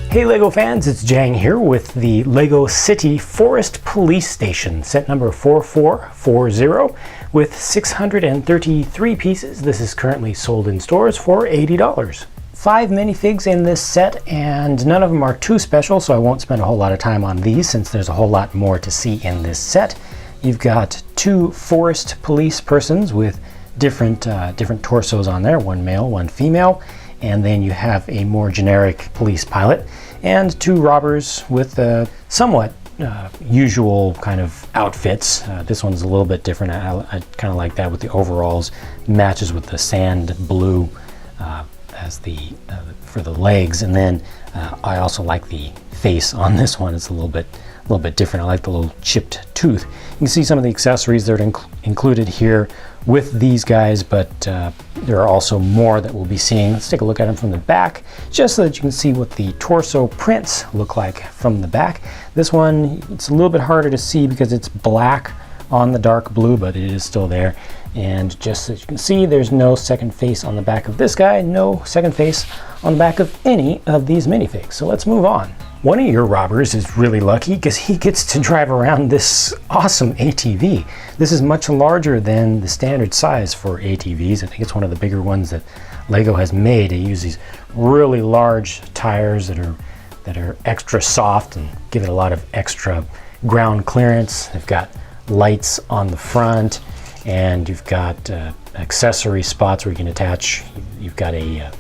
Hey LEGO fans, it's Jang here with the LEGO City Forest Police Station, set number 4440 with 633 pieces. This is currently sold in stores for $80. 5 minifigs in this set, and none of them are too special, so I won't spend a whole lot of time on these since there's a whole lot more to see in this set. You've got 2 forest police persons with different torsos on there, one male, one female. And then you have a more generic police pilot and 2 robbers with somewhat usual kind of outfits. This one's a little bit different. I kind of like that with the overalls, matches with the sand blue as for the legs. And then I also like the face on this one. It's a little bit different. I like the little chipped tooth. You can see some of the accessories that are included here with these guys, but there are also more that we'll be seeing. Let's take a look at them from the back, just so that you can see what the torso prints look like from the back. This one, it's a little bit harder to see because it's black on the dark blue, but it is still there. And just so you can see, there's no second face on the back of this guy, no second face on the back of any of these minifigs. So let's move on. One of your robbers is really lucky because he gets to drive around this awesome ATV. This is much larger than the standard size for ATVs. I think it's one of the bigger ones that LEGO has made. They use these really large tires that are extra soft and give it a lot of extra ground clearance. They've got lights on the front, and you've got accessory spots where you can attach. You've got a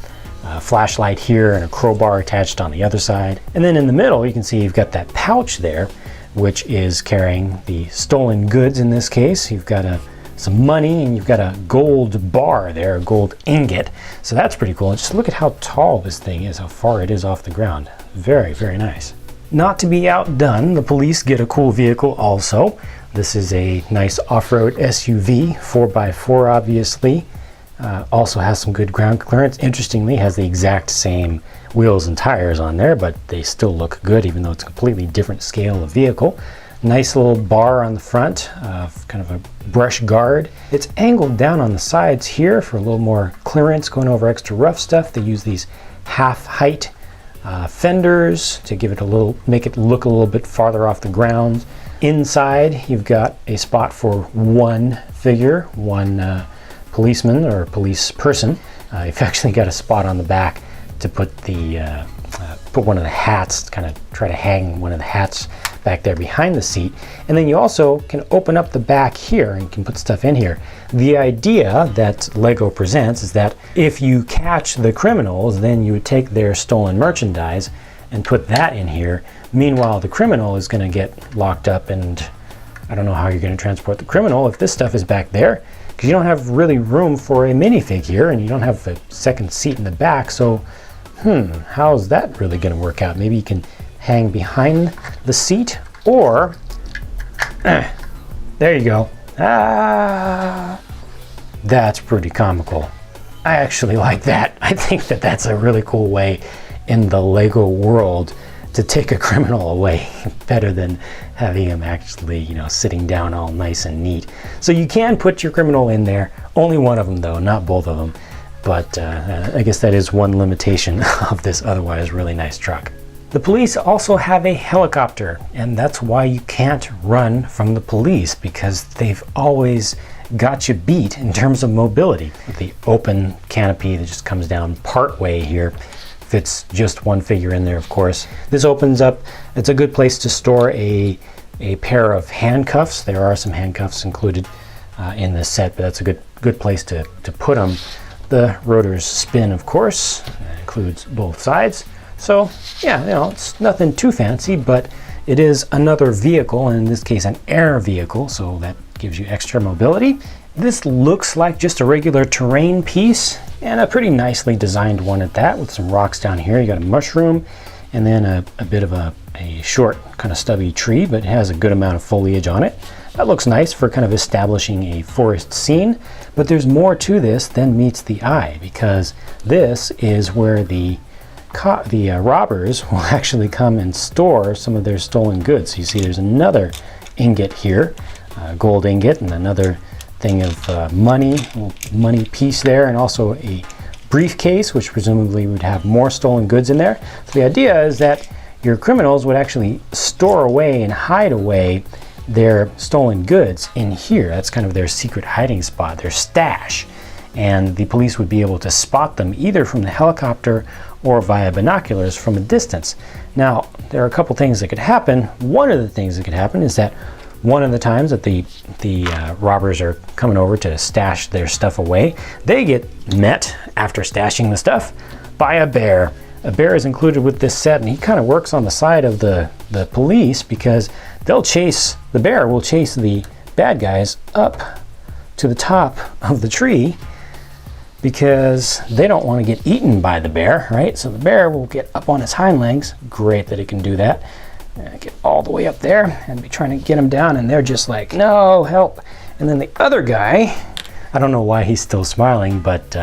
flashlight here and a crowbar attached on the other side. And then in the middle, you can see you've got that pouch there, which is carrying the stolen goods in this case. You've got some money, and you've got a gold bar there, a gold ingot. So that's pretty cool. And just look at how tall this thing is, how far it is off the ground. Very, very nice. Not to be outdone, the police get a cool vehicle also. This is a nice off-road SUV, 4x4 obviously. Also has some good ground clearance. Interestingly, has the exact same wheels and tires on there, but they still look good even though it's a completely different scale of vehicle. Nice little bar on the front, kind of a brush guard. It's angled down on the sides here for a little more clearance, going over extra rough stuff. They use these half-height fenders to give it make it look a little bit farther off the ground. Inside, you've got a spot for one figure, one policeman or police person. You've actually got a spot on the back to put put one of the hats, kind of try to hang one of the hats back there behind the seat. And then you also can open up the back here and you can put stuff in here. The idea that LEGO presents is that if you catch the criminals, then you would take their stolen merchandise and put that in here. Meanwhile, the criminal is going to get locked up, and I don't know how you're going to transport the criminal if this stuff is back there, because you don't have really room for a minifig here, and you don't have a second seat in the back. So how's that really going to work out? Maybe you can hang behind the seat, or there you go. That's pretty comical. I actually like that. I think that that's a really cool way in the LEGO world to take a criminal away, better than having him actually, sitting down all nice and neat. So you can put your criminal in there, only one of them though, not both of them. But I guess that is one limitation of this otherwise really nice truck. The police also have a helicopter, and that's why you can't run from the police, because they've always got you beat in terms of mobility. The open canopy that just comes down part way here fits just one figure in there, of course. This opens up. It's a good place to store a pair of handcuffs. There are some handcuffs included in this set, but that's a good place to put them. The rotors spin, of course. That includes both sides. So yeah, it's nothing too fancy, but it is another vehicle, and in this case an air vehicle, so that gives you extra mobility. This looks like just a regular terrain piece, and a pretty nicely designed one at that, with some rocks down here. You got a mushroom, and then a bit of a short kind of stubby tree, but it has a good amount of foliage on it. That looks nice for kind of establishing a forest scene, but there's more to this than meets the eye, because this is where the robbers will actually come and store some of their stolen goods. So you see there's another ingot here, gold ingot, and another thing of money piece there, and also a briefcase, which presumably would have more stolen goods in there. So the idea is that your criminals would actually store away and hide away their stolen goods in here. That's kind of their secret hiding spot, their stash. And the police would be able to spot them either from the helicopter or via binoculars from a distance. Now, there are a couple things that could happen. One of the things that could happen is that one of the times that the robbers are coming over to stash their stuff away, they get met after stashing the stuff by a bear. A bear is included with this set, and he kind of works on the side of the police, because the bear will chase the bad guys up to the top of the tree, because they don't want to get eaten by the bear, right? So the bear will get up on its hind legs. Great that it can do that. Get all the way up there and be trying to get them down, and they're just like, no, help. And then the other guy, I don't know why he's still smiling, but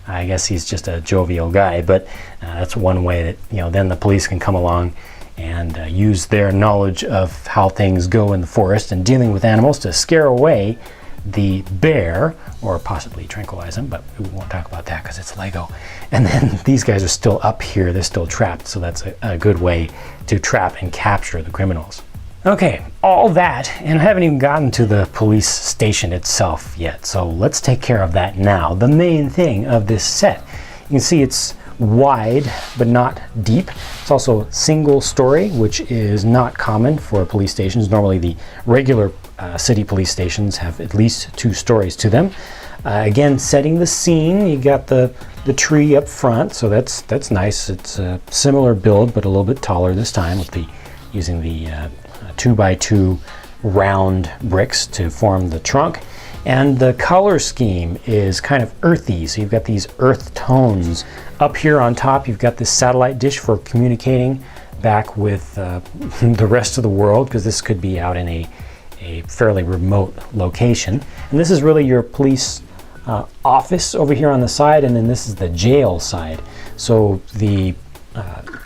I guess he's just a jovial guy. But that's one way that, you know, then the police can come along and use their knowledge of how things go in the forest and dealing with animals to scare away the bear, or possibly tranquilize him, but we won't talk about that because it's Lego. And then these guys are still up here, they're still trapped, so that's a good way to trap and capture the criminals. Okay, all that, and I haven't even gotten to the police station itself yet, so let's take care of that now. The main thing of this set, you can see it's wide but not deep. It's also single story, which is not common for police stations. Normally the regular city police stations have at least 2 stories to them. Again, setting the scene, you got the tree up front, so that's nice. It's a similar build but a little bit taller this time, with using the 2x2 round bricks to form the trunk. And the color scheme is kind of earthy, so you've got these earth tones. Up here on top, you've got this satellite dish for communicating back with the rest of the world, because this could be out in a fairly remote location. And this is really your police office over here on the side, and then this is the jail side. So to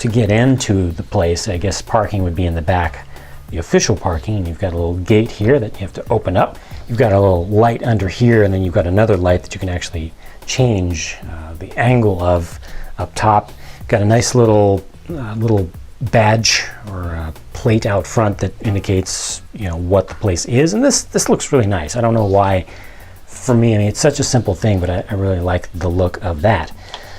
get into the place, I guess parking would be in the back, the official parking, and you've got a little gate here that you have to open up. You've got a little light under here, and then you've got another light that you can actually change the angle of up top. Got a nice little badge or a plate out front that indicates, you know, what the place is, and this looks really nice. I don't know why. For me, I mean, it's such a simple thing, but I really like the look of that.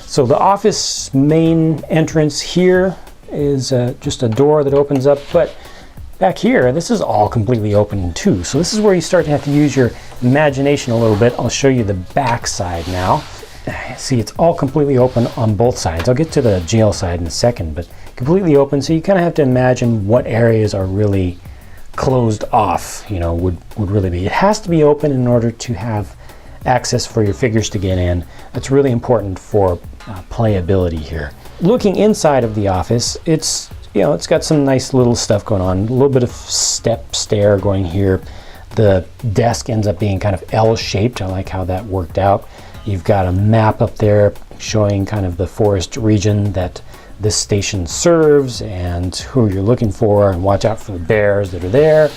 So the office main entrance here is just a door that opens up, but back here, this is all completely open too. So this is where you start to have to use your imagination a little bit. I'll show you the back side now. See, it's all completely open on both sides. I'll get to the jail side in a second, but completely open. So you kind of have to imagine what areas are really closed off, you know, would really be. It has to be open in order to have access for your figures to get in. That's really important for playability here. Looking inside of the office, it's got some nice little stuff going on. A little bit of stair going here. The desk ends up being kind of L-shaped. I like how that worked out. You've got a map up there showing kind of the forest region that this station serves and who you're looking for, and watch out for the bears that are there.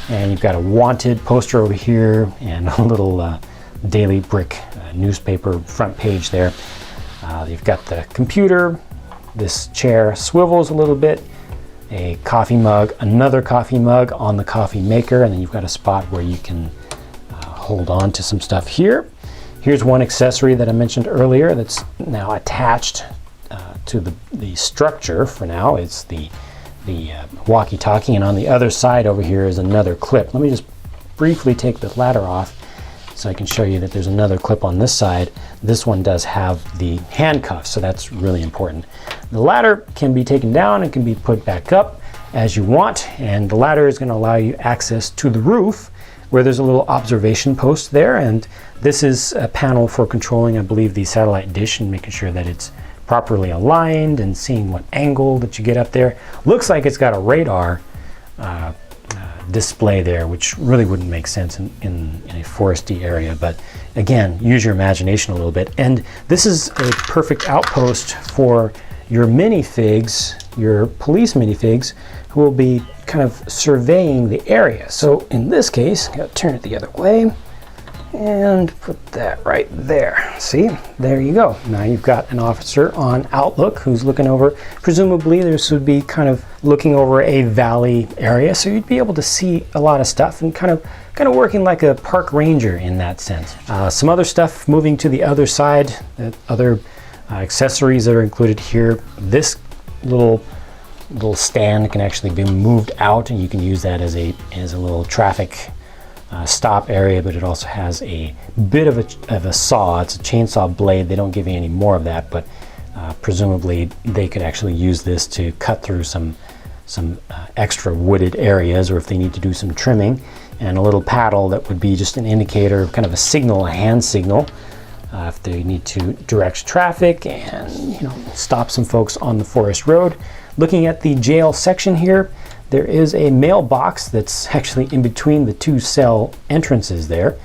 And you've got a wanted poster over here and a little Daily Brick newspaper front page there. You've got the computer. This chair swivels a little bit. A coffee mug, another coffee mug on the coffee maker, and then you've got a spot where you can hold on to some stuff here. Here's one accessory that I mentioned earlier that's now attached to the structure for now. It's the walkie-talkie, and on the other side over here is another clip. Let me just briefly take the ladder off so I can show you that there's another clip on this side. This one does have the handcuffs, so that's really important. The ladder can be taken down and can be put back up as you want, and the ladder is going to allow you access to the roof where there's a little observation post there, and this is a panel for controlling, I believe, the satellite dish and making sure that it's properly aligned and seeing what angle that you get up there. Looks like it's got a radar display there, which really wouldn't make sense in a foresty area, but again, use your imagination a little bit. And this is a perfect outpost for your minifigs, your police minifigs, who will be kind of surveying the area. So in this case, I gotta turn it the other way. and put that right there. See, there you go. Now you've got an officer on outlook who's looking over. Presumably this would be kind of looking over a valley area, so you'd be able to see a lot of stuff and kind of working like a park ranger in that sense. Some other stuff moving to the other side, other accessories that are included here. This little stand can actually be moved out, and you can use that as a little traffic stop area, but it also has a bit of a saw. It's a chainsaw blade. They don't give you any more of that, but presumably they could actually use this to cut through some extra wooded areas, or if they need to do some trimming. And a little paddle that would be just an indicator, kind of a signal, a hand signal, if they need to direct traffic and stop some folks on the forest road. Looking at the jail section here, there is a mailbox that's actually in between the two cell entrances there.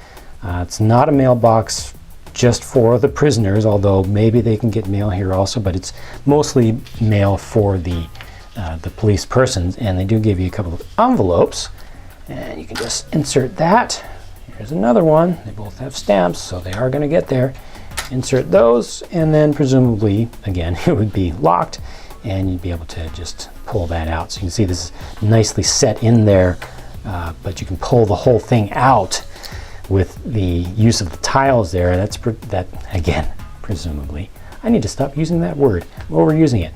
It's not a mailbox just for the prisoners, although maybe they can get mail here also, but it's mostly mail for the police persons, and they do give you a couple of envelopes, and you can just insert that. Here's another one. They both have stamps, so they are going to get there. Insert those, and then presumably, again, it would be locked, and you'd be able to just pull that out. So you can see this is nicely set in there, but you can pull the whole thing out with the use of the tiles there. That again, presumably, I need to stop using that word. I'm overusing it.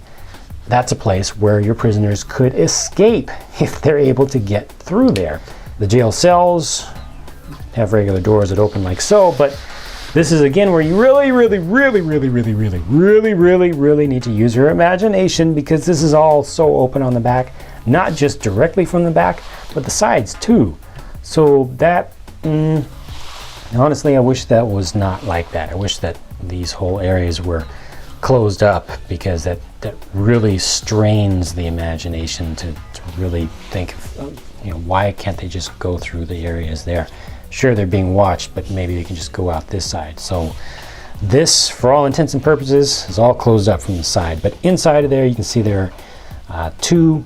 That's a place where your prisoners could escape if they're able to get through there. The jail cells have regular doors that open like so, but this is again where you really need to use your imagination, because this is all so open on the back, not just directly from the back, but the sides too. So that, honestly, I wish that was not like that. I wish that these whole areas were closed up, because that really strains the imagination to really think of, why can't they just go through the areas there? Sure, they're being watched, but maybe they can just go out this side. So this, for all intents and purposes, is all closed up from the side. But inside of there, you can see there are two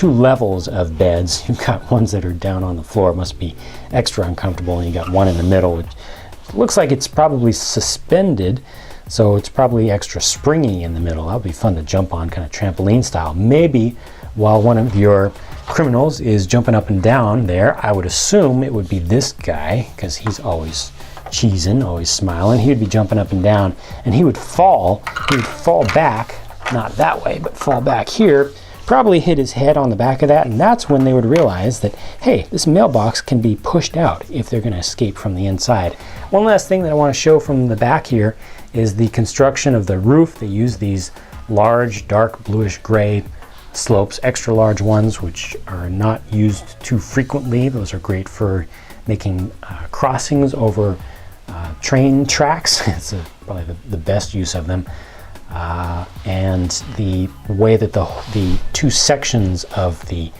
levels of beds. You've got ones that are down on the floor. It must be extra uncomfortable. And you got one in the middle, which looks like it's probably suspended. So it's probably extra springy in the middle. That'll be fun to jump on, kind of trampoline style. Maybe while one of your criminals is jumping up and down there, I would assume it would be this guy, because he's always cheesing, always smiling. He would be jumping up and down, and he would fall back, not that way, but fall back here, probably hit his head on the back of that, and that's when they would realize that, hey, this mailbox can be pushed out if they're going to escape from the inside. One last thing that I want to show from the back here is the construction of the roof. They use these large, dark bluish gray slopes, extra large ones, which are not used too frequently. Those are great for making crossings over train tracks. It's probably the best use of them. And the way that the two sections of the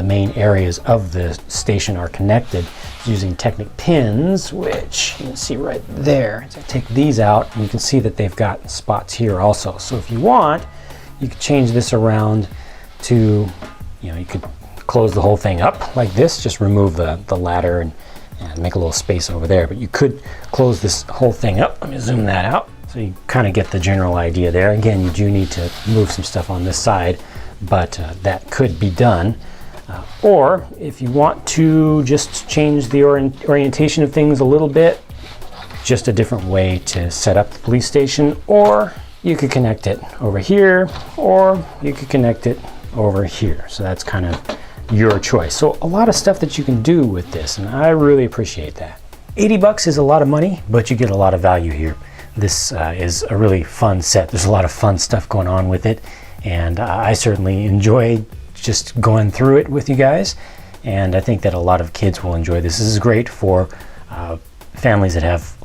main areas of the station are connected using Technic pins, which you can see right there. So take these out, and you can see that they've got spots here also. So if you want, you could change this around to, you could close the whole thing up like this, just remove the ladder and make a little space over there. But you could close this whole thing up. Let me zoom that out so you kind of get the general idea there. Again, you do need to move some stuff on this side, but that could be done. Or if you want to just change the orientation of things a little bit, just a different way to set up the police station, or you could connect it over here, or you could connect it over here. So that's kind of your choice. So a lot of stuff that you can do with this, and I really appreciate that. $80 is a lot of money, but you get a lot of value here. This is a really fun set. There's a lot of fun stuff going on with it, and I certainly enjoy just going through it with you guys, and I think that a lot of kids will enjoy this. This is great for families that have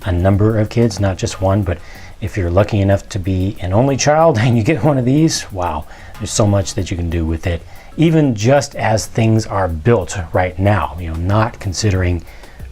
a number of kids, not just one, but if you're lucky enough to be an only child and you get one of these, wow, there's so much that you can do with it, even just as things are built right now, not considering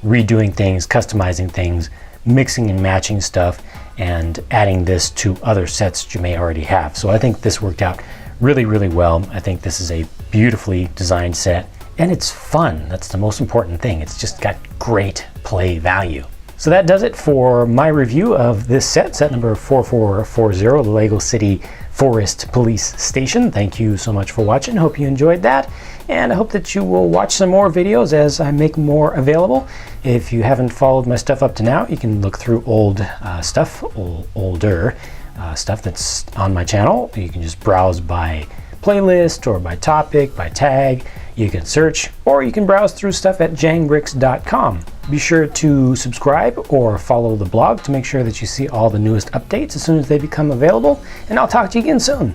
redoing things, customizing things, mixing and matching stuff, and adding this to other sets that you may already have. So I think this worked out really, really well. I think this is a beautifully designed set. and it's fun. That's the most important thing. It's just got great play value. So that does it for my review of this set number 4440, the Lego City Forest Police Station. Thank you so much for watching. Hope you enjoyed that, and I hope that you will watch some more videos as I make more available. If you haven't followed my stuff up to now, you can look through older stuff that's on my channel. You can just browse by playlist or by topic, by tag. You can search, or you can browse through stuff at jangbricks.com. Be sure to subscribe or follow the blog to make sure that you see all the newest updates as soon as they become available, and I'll talk to you again soon.